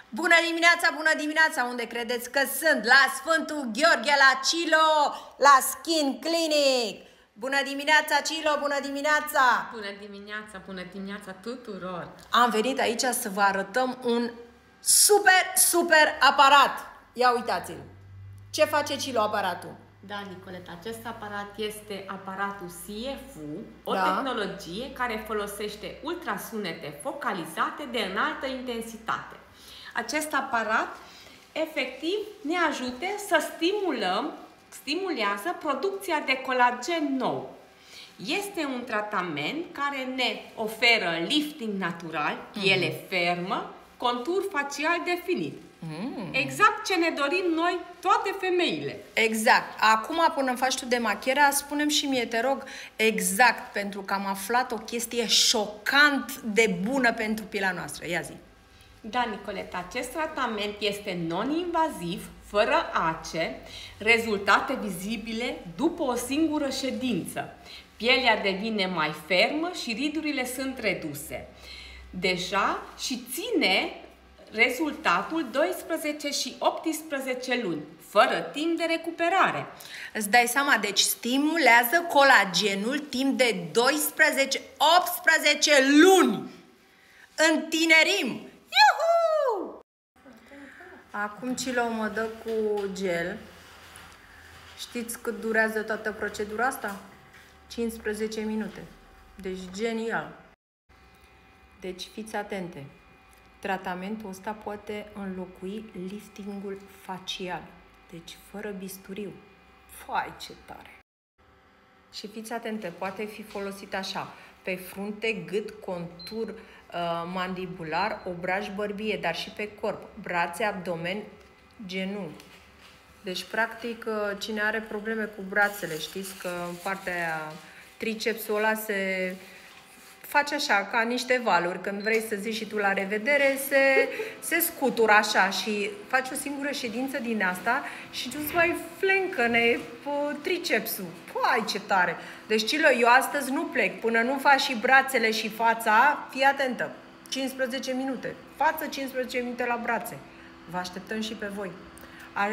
Bună dimineața, unde credeți că sunt? La Sfântul Gheorghe, la Cilo, la Skin Clinic. Bună dimineața, Cilo, bună dimineața! Bună dimineața tuturor! Am venit aici să vă arătăm un super aparat. Ia uitați-l! Ce face Cilo aparatul? Da, Nicoleta, acest aparat este aparatul CFU, o Da. tehnologie care folosește ultrasunete focalizate de înaltă intensitate. Acest aparat, efectiv, ne ajute să stimulează producția de colagen nou. Este un tratament care ne oferă lifting natural, piele fermă, contur facial definit. Exact ce ne dorim noi, toate femeile. Exact. Acum, până îmi faci tu demacherea, spune-mi și mie, te rog, exact, pentru că am aflat o chestie șocant de bună pentru pielea noastră. Ia zi. Da, Nicoleta, acest tratament este non-invaziv, fără ace, rezultate vizibile după o singură ședință. Pielea devine mai fermă și ridurile sunt reduse. Deja și ține rezultatul 12 și 18 luni, fără timp de recuperare. Îți dai seama, deci stimulează colagenul timp de 12-18 luni. Întinerim! Iuhu! Acum Cilo mă dă cu gel. Știți cât durează toată procedura asta? 15 minute. Deci genial. Deci fiți atente. Tratamentul ăsta poate înlocui liftingul facial. Deci fără bisturiu. Fai, ce tare! Și fiți atente, poate fi folosit așa, pe frunte, gât, contur mandibular, obraj, bărbie, dar și pe corp, brațe, abdomen, genunchi. Deci, practic, cine are probleme cu brațele, știți că în partea aia, tricepsul ăla se face așa, ca niște valuri. Când vrei să zici și tu la revedere, se scutură așa și faci o singură ședință din asta și tu îți mai flencă-ne tricepsul. Păi, ce tare! Deci, Cilo, eu astăzi nu plec până nu faci și brațele și fața. Fii atentă! 15 minute. Față, 15 minute la brațe. Vă așteptăm și pe voi.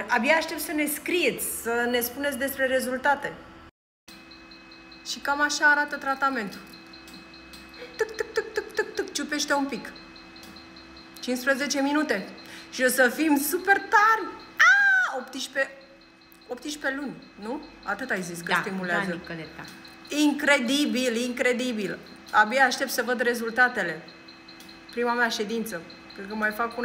Abia aștept să ne scrieți, să ne spuneți despre rezultate. Și cam așa arată tratamentul. Tâc, ciupește un pic. 15 minute. Și o să fim super tari. 18 luni, nu? Atât ai zis că stimulează. Da, Nicoleta. Incredibil. Abia aștept să văd rezultatele. Prima mea ședință. Cred că mai fac una.